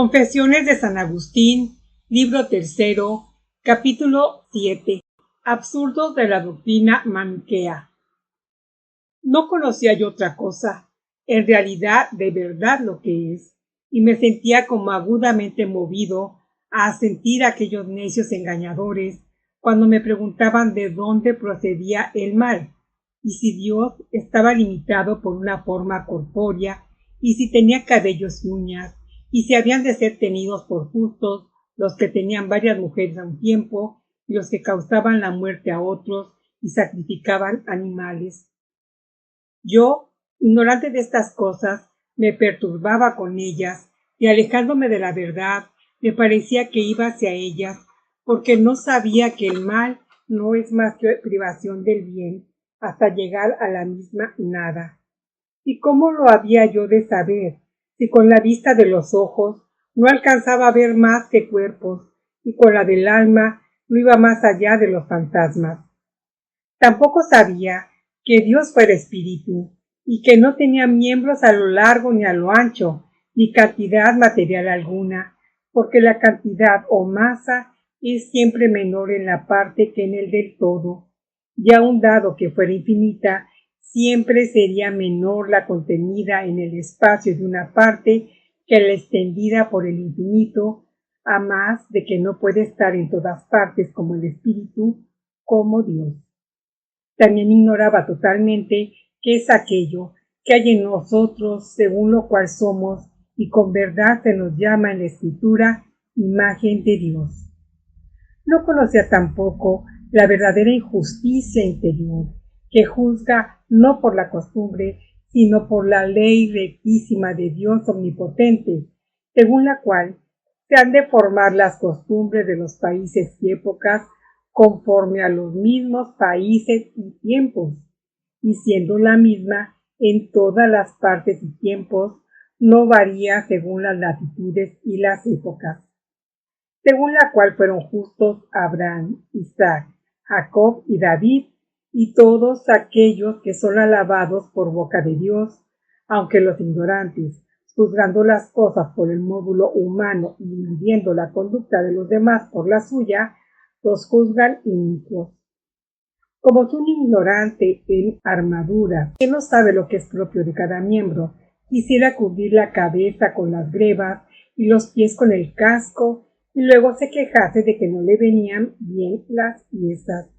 Confesiones de San Agustín, libro 3, capítulo 7. Absurdos de la doctrina maniquea. No conocía yo otra cosa, en realidad de verdad lo que es, y me sentía como agudamente movido a sentir aquellos necios engañadores cuando me preguntaban de dónde procedía el mal, y si Dios estaba limitado por una forma corpórea, y si tenía cabellos y uñas, y si habían de ser tenidos por justos los que tenían varias mujeres a un tiempo, y los que causaban la muerte a otros y sacrificaban animales. Yo, ignorante de estas cosas, me perturbaba con ellas, y alejándome de la verdad, me parecía que iba hacia ellas, porque no sabía que el mal no es más que privación del bien, hasta llegar a la misma nada. ¿Y cómo lo había yo de saber, si con la vista de los ojos no alcanzaba a ver más que cuerpos, y con la del alma no iba más allá de los fantasmas? Tampoco sabía que Dios fuera espíritu, y que no tenía miembros a lo largo ni a lo ancho, ni cantidad material alguna, porque la cantidad o masa es siempre menor en la parte que en el del todo, y aun dado que fuera infinita, siempre sería menor la contenida en el espacio de una parte que la extendida por el infinito, a más de que no puede estar en todas partes como el espíritu, como Dios. También ignoraba totalmente qué es aquello que hay en nosotros, según lo cual somos, y con verdad se nos llama en la Escritura imagen de Dios. No conocía tampoco la verdadera injusticia interior, que juzga no por la costumbre, sino por la ley rectísima de Dios omnipotente, según la cual se han de formar las costumbres de los países y épocas conforme a los mismos países y tiempos, y siendo la misma en todas las partes y tiempos, no varía según las latitudes y las épocas, según la cual fueron justos Abraham, Isaac, Jacob y David, y todos aquellos que son alabados por boca de Dios, aunque los ignorantes, juzgando las cosas por el módulo humano y midiendo la conducta de los demás por la suya, los juzgan inicuos. Como si un ignorante en armadura, que no sabe lo que es propio de cada miembro, quisiera cubrir la cabeza con las grebas y los pies con el casco, y luego se quejase de que no le venían bien las piezas.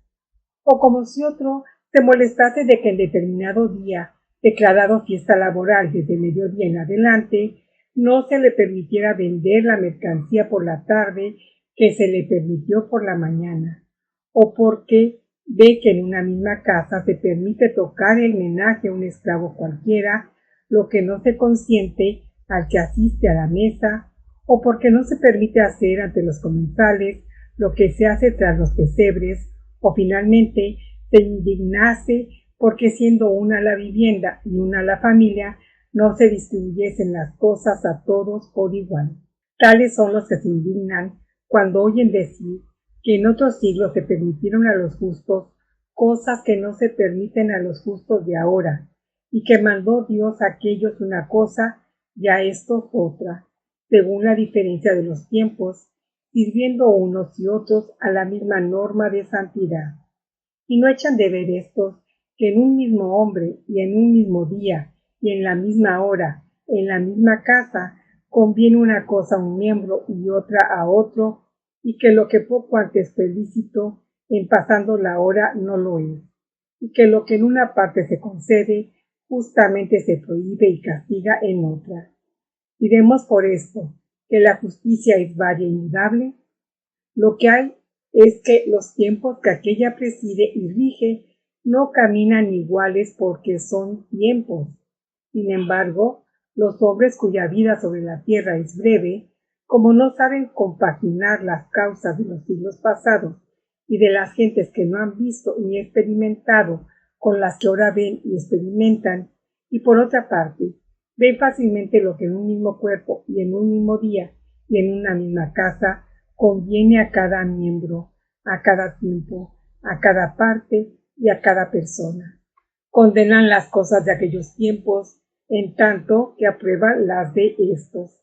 O como si otro se molestase de que en determinado día, declarado fiesta laboral desde mediodía en adelante, no se le permitiera vender la mercancía por la tarde que se le permitió por la mañana, o porque ve que en una misma casa se permite tocar el menaje a un esclavo cualquiera, lo que no se consiente al que asiste a la mesa, o porque no se permite hacer ante los comensales lo que se hace tras los pesebres, o finalmente se indignase porque siendo una la vivienda y una la familia, no se distribuyesen las cosas a todos por igual. Tales son los que se indignan cuando oyen decir que en otros siglos se permitieron a los justos cosas que no se permiten a los justos de ahora, y que mandó Dios a aquellos una cosa y a estos otra, según la diferencia de los tiempos, sirviendo unos y otros a la misma norma de santidad. Y no echan de ver estos que en un mismo hombre y en un mismo día y en la misma hora, en la misma casa, conviene una cosa a un miembro y otra a otro, y que lo que poco antes fue lícito, en pasando la hora no lo es, y que lo que en una parte se concede, justamente se prohíbe y castiga en otra. Diremos por esto que la justicia es varia y mudable. Lo que hay es que los tiempos que aquella preside y rige no caminan iguales porque son tiempos. Sin embargo, los hombres cuya vida sobre la tierra es breve, como no saben compaginar las causas de los siglos pasados y de las gentes que no han visto ni experimentado con las que ahora ven y experimentan, y por otra parte, ven fácilmente lo que en un mismo cuerpo y en un mismo día y en una misma casa conviene a cada miembro, a cada tiempo, a cada parte y a cada persona. Condenan las cosas de aquellos tiempos, en tanto que aprueban las de estos.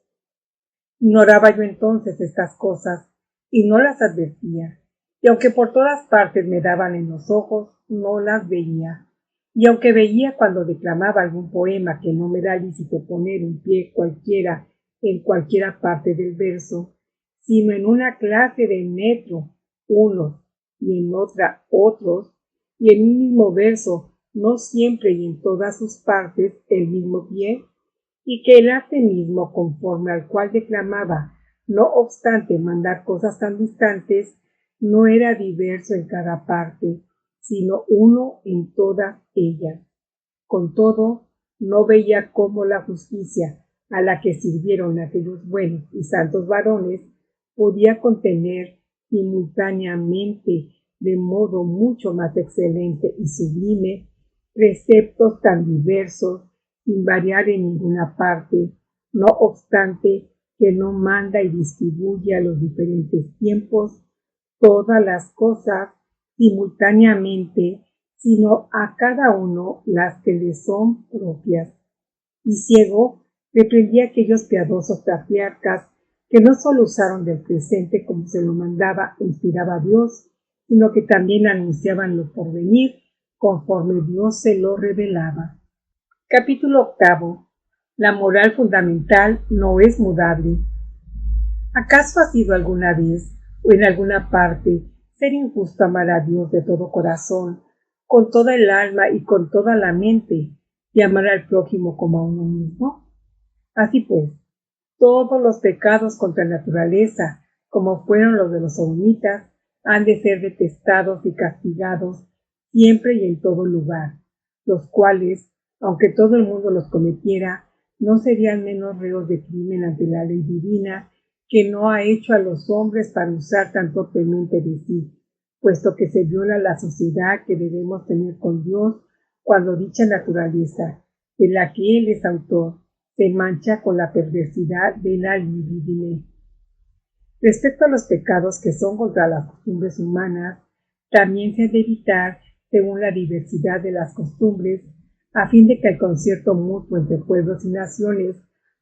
Ignoraba yo entonces estas cosas y no las advertía, y aunque por todas partes me daban en los ojos, no las veía. Y aunque veía cuando declamaba algún poema que no me da lícito poner un pie cualquiera en cualquiera parte del verso, sino en una clase de metro unos y en otra otros, y en un mismo verso no siempre y en todas sus partes el mismo pie, y que el arte mismo conforme al cual declamaba, no obstante mandar cosas tan distantes, no era diverso en cada parte, sino uno en todas ellas. Con todo, no veía cómo la justicia a la que sirvieron aquellos buenos y santos varones podía contener simultáneamente de modo mucho más excelente y sublime preceptos tan diversos sin variar en ninguna parte, no obstante que no manda y distribuye a los diferentes tiempos todas las cosas simultáneamente, sino a cada uno las que le son propias. Y ciego reprendía a aquellos piadosos patriarcas que no sólo usaron del presente como se lo mandaba e inspiraba a Dios, sino que también anunciaban lo porvenir conforme Dios se lo revelaba. Capítulo 8. La moral fundamental no es mudable. ¿Acaso ha sido alguna vez o en alguna parte ser injusto amar a Dios de todo corazón, con toda el alma y con toda la mente, y amar al prójimo como a uno mismo? Así pues, todos los pecados contra la naturaleza, como fueron los de los sodomitas, han de ser detestados y castigados siempre y en todo lugar, los cuales, aunque todo el mundo los cometiera, no serían menos reos de crimen ante la ley divina, que no ha hecho a los hombres para usar tan torpemente de sí, puesto que se viola la sociedad que debemos tener con Dios cuando dicha naturaleza, de la que Él es autor, se mancha con la perversidad de la libidine. Respecto a los pecados que son contra las costumbres humanas, también se ha de evitar según la diversidad de las costumbres, a fin de que el concierto mutuo entre pueblos y naciones,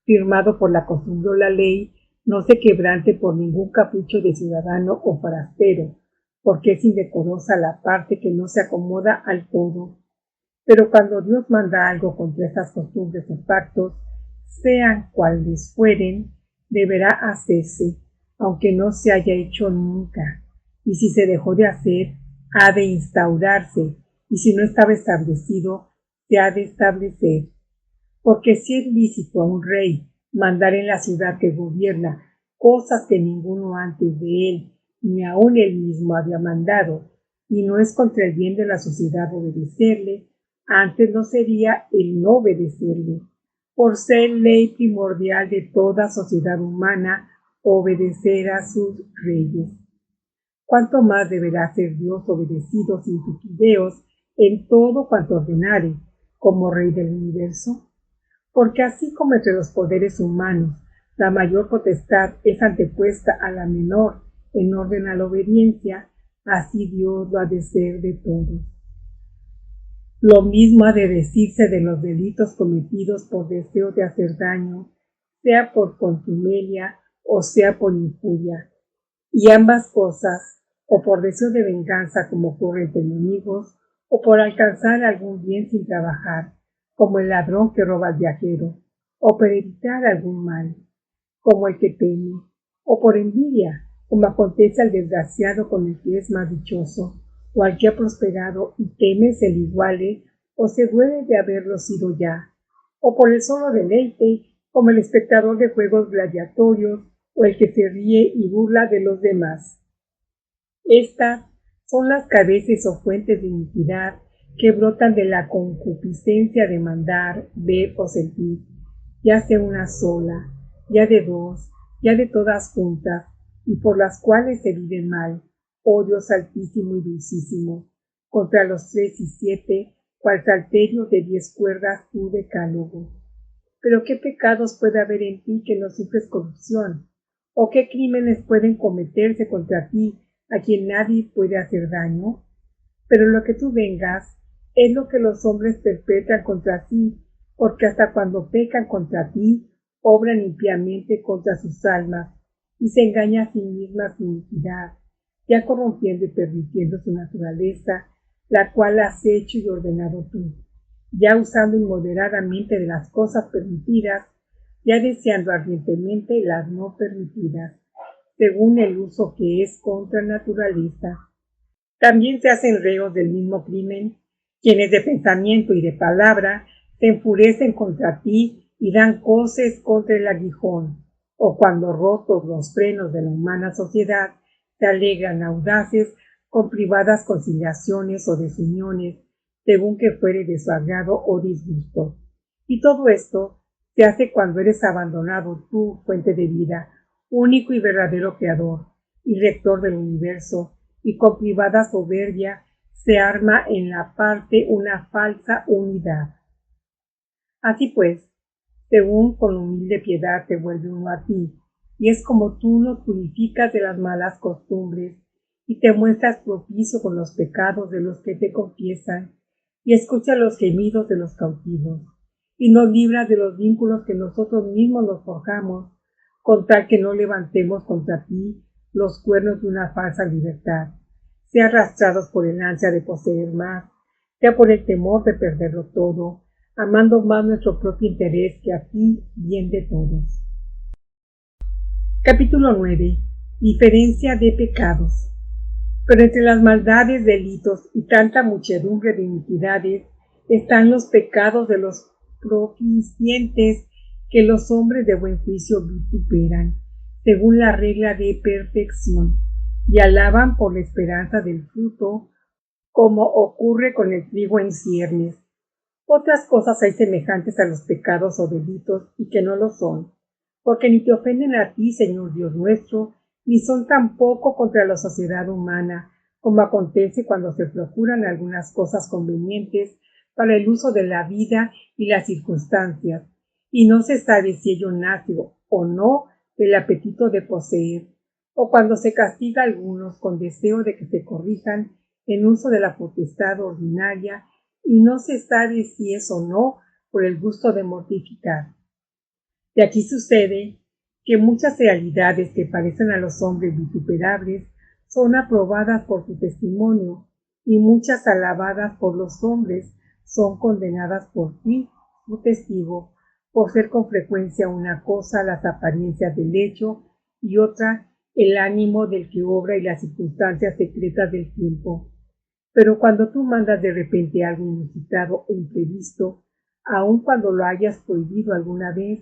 firmado por la costumbre o la ley, no se quebrante por ningún capricho de ciudadano o forastero, porque es indecorosa la parte que no se acomoda al todo. Pero cuando Dios manda algo contra estas costumbres o pactos, sean cuales fueren, deberá hacerse, aunque no se haya hecho nunca, y si se dejó de hacer, ha de instaurarse, y si no estaba establecido, se ha de establecer. Porque si es lícito a un rey mandar en la ciudad que gobierna cosas que ninguno antes de él, ni aun él mismo había mandado, y no es contra el bien de la sociedad obedecerle, antes no sería el no obedecerle, por ser ley primordial de toda sociedad humana obedecer a sus reyes. ¿Cuánto más deberá ser Dios obedecido sin titubeos en todo cuanto ordenare, como Rey del universo? Porque así como entre los poderes humanos la mayor potestad es antepuesta a la menor en orden a la obediencia, así Dios lo ha de ser de todos. Lo mismo ha de decirse de los delitos cometidos por deseo de hacer daño, sea por contumelia o sea por injuria, y ambas cosas, o por deseo de venganza como ocurre entre enemigos, o por alcanzar algún bien sin trabajar, como el ladrón que roba al viajero, o por evitar algún mal, como el que teme, o por envidia, como acontece al desgraciado con el que es más dichoso, o al que ha prosperado y teme se le iguale, o se duele de haberlo sido ya, o por el solo deleite, como el espectador de juegos gladiatorios, o el que se ríe y burla de los demás. Estas son las cabezas o fuentes de iniquidad que brotan de la concupiscencia de mandar, ver o sentir, ya sea una sola, ya de dos, ya de todas juntas, y por las cuales se vive mal, oh Dios altísimo y dulcísimo, contra los 3 y 7, cual salterio de 10 cuerdas tu decálogo. Pero ¿qué pecados puede haber en ti que no sufres corrupción? ¿O qué crímenes pueden cometerse contra ti a quien nadie puede hacer daño? Pero lo que tú vengas es lo que los hombres perpetran contra ti, porque hasta cuando pecan contra ti, obran impíamente contra sus almas y se engaña a sí misma sin iniquidad, ya corrompiendo y pervirtiendo su naturaleza, la cual has hecho y ordenado tú, ya usando inmoderadamente de las cosas permitidas, ya deseando ardientemente las no permitidas, según el uso que es contra naturaleza. También se hacen reos del mismo crimen, quienes de pensamiento y de palabra se enfurecen contra ti y dan coces contra el aguijón, o cuando rotos los frenos de la humana sociedad, se alegran audaces con privadas conciliaciones o desuniones, según que fuere de su agrado o disgusto. Y todo esto se hace cuando eres abandonado tú, fuente de vida, único y verdadero creador y rector del universo, y con privada soberbia se arma en la parte una falsa unidad. Así pues, según con humilde piedad te vuelve uno a ti, y es como tú nos purificas de las malas costumbres, y te muestras propicio con los pecados de los que te confiesan, y escuchas los gemidos de los cautivos, y nos libras de los vínculos que nosotros mismos nos forjamos, con tal que no levantemos contra ti los cuernos de una falsa libertad, sea arrastrados por el ansia de poseer más, sea por el temor de perderlo todo, amando más nuestro propio interés que a ti, bien de todos. Capítulo 9. Diferencia de pecados. Pero entre las maldades, delitos y tanta muchedumbre de iniquidades están los pecados de los propicientes que los hombres de buen juicio vituperan, según la regla de perfección, y alaban por la esperanza del fruto, como ocurre con el trigo en ciernes. Otras cosas hay semejantes a los pecados o delitos y que no lo son, porque ni te ofenden a ti, Señor Dios nuestro, ni son tampoco contra la sociedad humana, como acontece cuando se procuran algunas cosas convenientes para el uso de la vida y las circunstancias, y no se sabe si ello nace o no del apetito de poseer, o cuando se castiga a algunos con deseo de que se corrijan en uso de la potestad ordinaria, y no se sabe si es o no por el gusto de mortificar. De aquí sucede que muchas realidades que parecen a los hombres vituperables son aprobadas por tu testimonio, y muchas alabadas por los hombres son condenadas por ti, tu testigo, por ser con frecuencia una cosa las apariencias del hecho y otra el ánimo del que obra y las circunstancias secretas del tiempo. Pero cuando tú mandas de repente algo inusitado e imprevisto, aun cuando lo hayas prohibido alguna vez,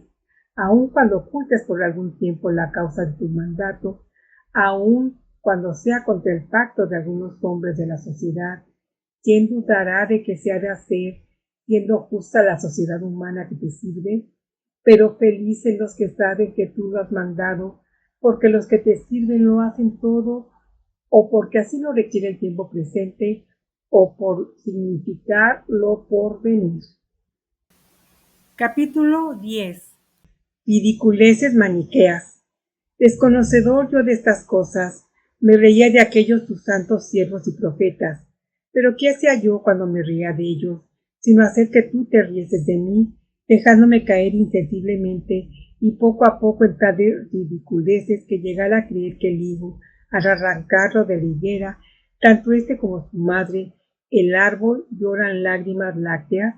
aun cuando ocultes por algún tiempo la causa de tu mandato, aun cuando sea contra el pacto de algunos hombres de la sociedad, ¿quién dudará de que se ha de hacer, siendo justa la sociedad humana que te sirve? Pero felices los que saben que tú lo has mandado, porque los que te sirven lo hacen todo, o porque así lo requiere el tiempo presente, o por significar lo por venir. Capítulo 10. Ridiculeces maniqueas. Desconocedor yo de estas cosas, me reía de aquellos tus santos siervos y profetas. Pero ¿qué hacía yo cuando me reía de ellos, sino hacer que tú te rieses de mí, dejándome caer insensiblemente y poco a poco en tales ridiculeces que llegara a creer que el higo, al arrancarlo de la higuera, tanto éste como su madre, el árbol, lloran lágrimas lácteas?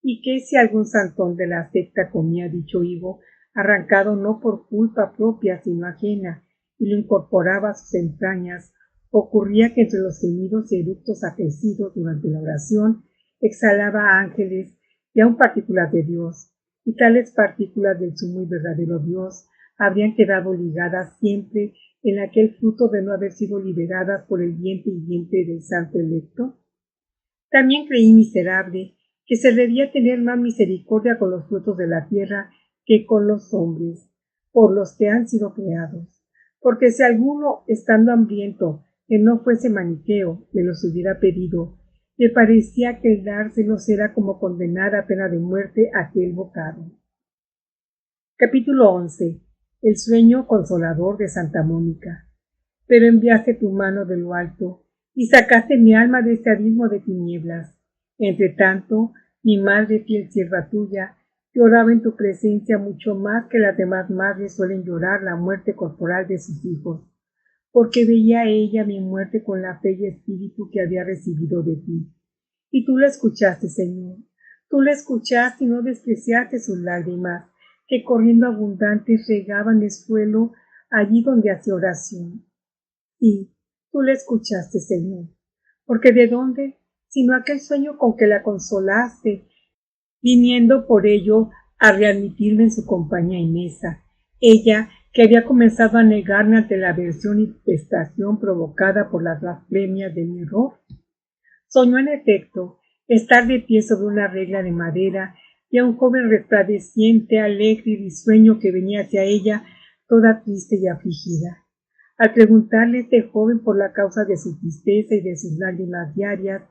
¿Y qué si algún santón de la secta comía dicho higo, arrancado no por culpa propia sino ajena, y lo incorporaba a sus entrañas? Ocurría que entre los gemidos y eructos acrecidos durante la oración exhalaba ángeles y aun partículas de Dios, y tales partículas del sumo y verdadero Dios habrían quedado ligadas siempre en aquel fruto de no haber sido liberadas por el vientre y vientre del santo electo. También creí miserable que se debía tener más misericordia con los frutos de la tierra que con los hombres, por los que han sido creados, porque si alguno, estando hambriento, que no fuese maniqueo, me los hubiera pedido, me parecía que el dárselos era como condenar a pena de muerte aquel bocado. Capítulo 11. El sueño consolador de Santa Mónica. Pero enviaste tu mano de lo alto, y sacaste mi alma de este abismo de tinieblas. Entre tanto, mi madre fiel sierva tuya Lloraba en tu presencia mucho más que las demás madres suelen llorar la muerte corporal de sus hijos, porque veía ella mi muerte con la fe y espíritu que había recibido de ti. Y tú la escuchaste, Señor. Tú la escuchaste y no despreciaste sus lágrimas, que corriendo abundantes regaban el suelo allí donde hacía oración. Sí, tú la escuchaste, Señor. Porque ¿de dónde? Sino aquel sueño con que la consolaste, viniendo por ello a readmitirme en su compañía y mesa. Ella, que había comenzado a negarme ante la aversión y detestación provocada por las blasfemias de mi error. Soñó en efecto estar de pie sobre una regla de madera y a un joven resplandeciente, alegre y risueño que venía hacia ella, toda triste y afligida. Al preguntarle a este joven por la causa de su tristeza y de sus lágrimas diarias,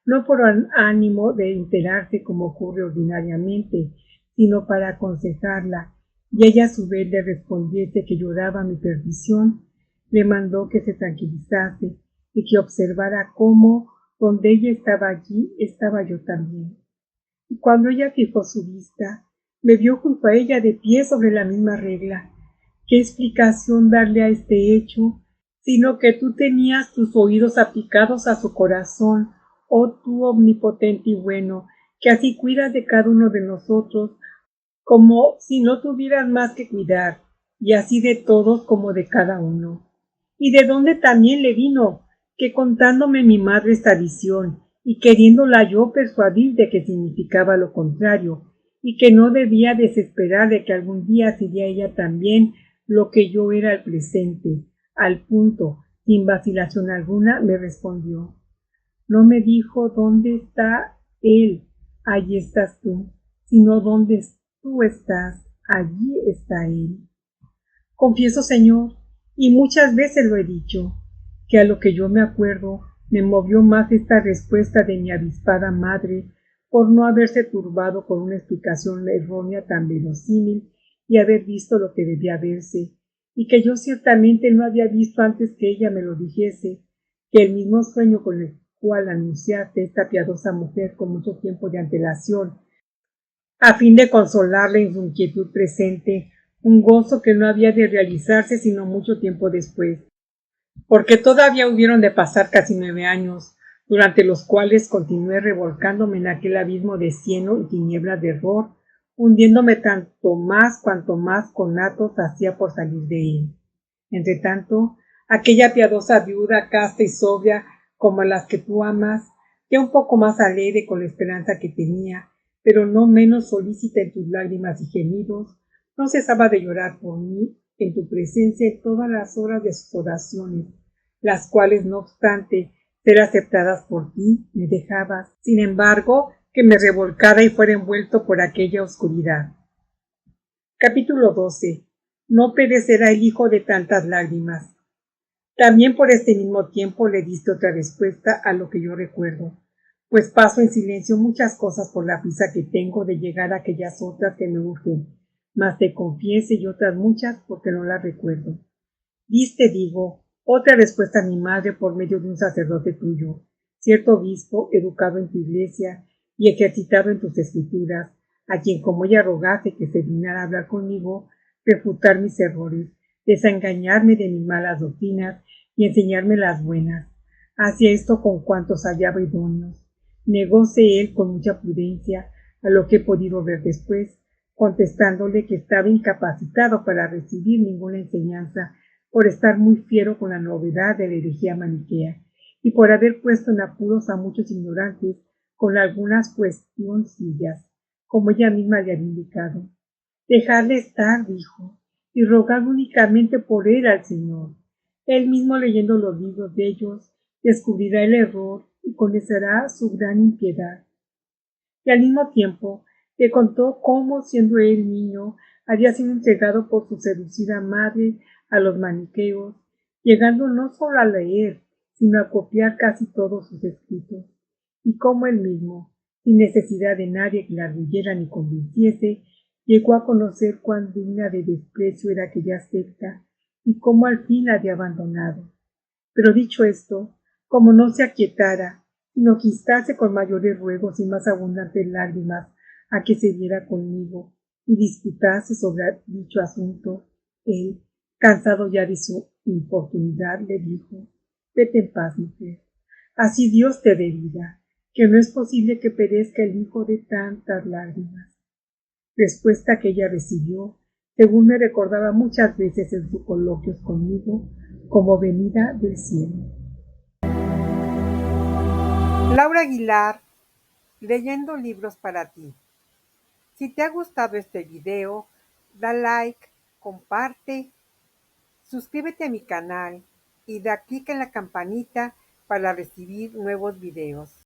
no por ánimo de enterarse como ocurre ordinariamente, sino para aconsejarla, y ella a su vez le respondiese que lloraba mi perdición, le mandó que se tranquilizase y que observara cómo donde ella estaba allí, estaba yo también. Y cuando ella fijó su vista, me vio junto a ella de pie sobre la misma regla. ¿Qué explicación darle a este hecho, sino que tú tenías tus oídos aplicados a su corazón, oh tú omnipotente y bueno, que así cuidas de cada uno de nosotros, como si no tuvieras más que cuidar, y así de todos como de cada uno? ¿Y de dónde también le vino? Que contándome mi madre esta visión, y queriéndola yo persuadir de que significaba lo contrario, y que no debía desesperar de que algún día sería ella también lo que yo era al presente, al punto, sin vacilación alguna, me respondió. No me dijo dónde está él, allí estás tú, sino dónde tú estás, allí está él. Confieso, Señor, y muchas veces lo he dicho, que a lo que yo me acuerdo me movió más esta respuesta de mi avispada madre por no haberse turbado con una explicación errónea tan verosímil y haber visto lo que debía verse, y que yo ciertamente no había visto antes que ella me lo dijese, que el mismo sueño con el cual anunciaste esta piadosa mujer con mucho tiempo de antelación, a fin de consolarla en su inquietud presente, un gozo que no había de realizarse sino mucho tiempo después, porque todavía hubieron de pasar casi 9 años, durante los cuales continué revolcándome en aquel abismo de cieno y tinieblas de error, hundiéndome tanto más cuanto más conatos hacía por salir de él. Entretanto, aquella piadosa viuda casta y sobria como las que tú amas, ya un poco más alegre con la esperanza que tenía, pero no menos solícita en tus lágrimas y gemidos, no cesaba de llorar por mí en tu presencia en todas las horas de sus oraciones, las cuales, no obstante ser aceptadas por ti, me dejabas, sin embargo, que me revolcara y fuera envuelto por aquella oscuridad. Capítulo 12. No perecerá el hijo de tantas lágrimas. También por este mismo tiempo le diste otra respuesta a lo que yo recuerdo, pues paso en silencio muchas cosas por la prisa que tengo de llegar a aquellas otras que me urgen, mas te confiese y otras muchas porque no las recuerdo. Diste, digo, otra respuesta a mi madre por medio de un sacerdote tuyo, cierto obispo educado en tu iglesia y ejercitado en tus escrituras, a quien como ella rogase que se dignara a hablar conmigo, refutar mis errores, desengañarme de mis malas doctrinas y enseñarme las buenas. Hacía esto con cuantos hallaba idóneos. Negóse él con mucha prudencia a lo que he podido ver después, contestándole que estaba incapacitado para recibir ninguna enseñanza por estar muy fiero con la novedad de la herejía maniquea y por haber puesto en apuros a muchos ignorantes con algunas cuestioncillas, como ella misma le había indicado. Dejarle estar, dijo, y rogar únicamente por él al Señor. Él mismo, leyendo los libros de ellos, descubrirá el error y conocerá su gran impiedad. Y al mismo tiempo le contó cómo, siendo él niño, había sido entregado por su seducida madre a los maniqueos, llegando no solo a leer, sino a copiar casi todos sus escritos, y cómo él mismo, sin necesidad de nadie que le arguyera ni convenciese, llegó a conocer cuán digna de desprecio era aquella secta, y cómo al fin la había abandonado. Pero dicho esto, como no se aquietara, sino que instase con mayores ruegos y más abundantes lágrimas a que se viera conmigo y disputase sobre dicho asunto. Él, cansado ya de su importunidad, le dijo: vete en paz, mujer. Así Dios te dé vida, que no es posible que perezca el hijo de tantas lágrimas. Respuesta que ella recibió, según me recordaba muchas veces en sus coloquios conmigo, como venida del cielo. Laura Aguilar, leyendo libros para ti. Si te ha gustado este video, da like, comparte, suscríbete a mi canal y da clic en la campanita para recibir nuevos videos.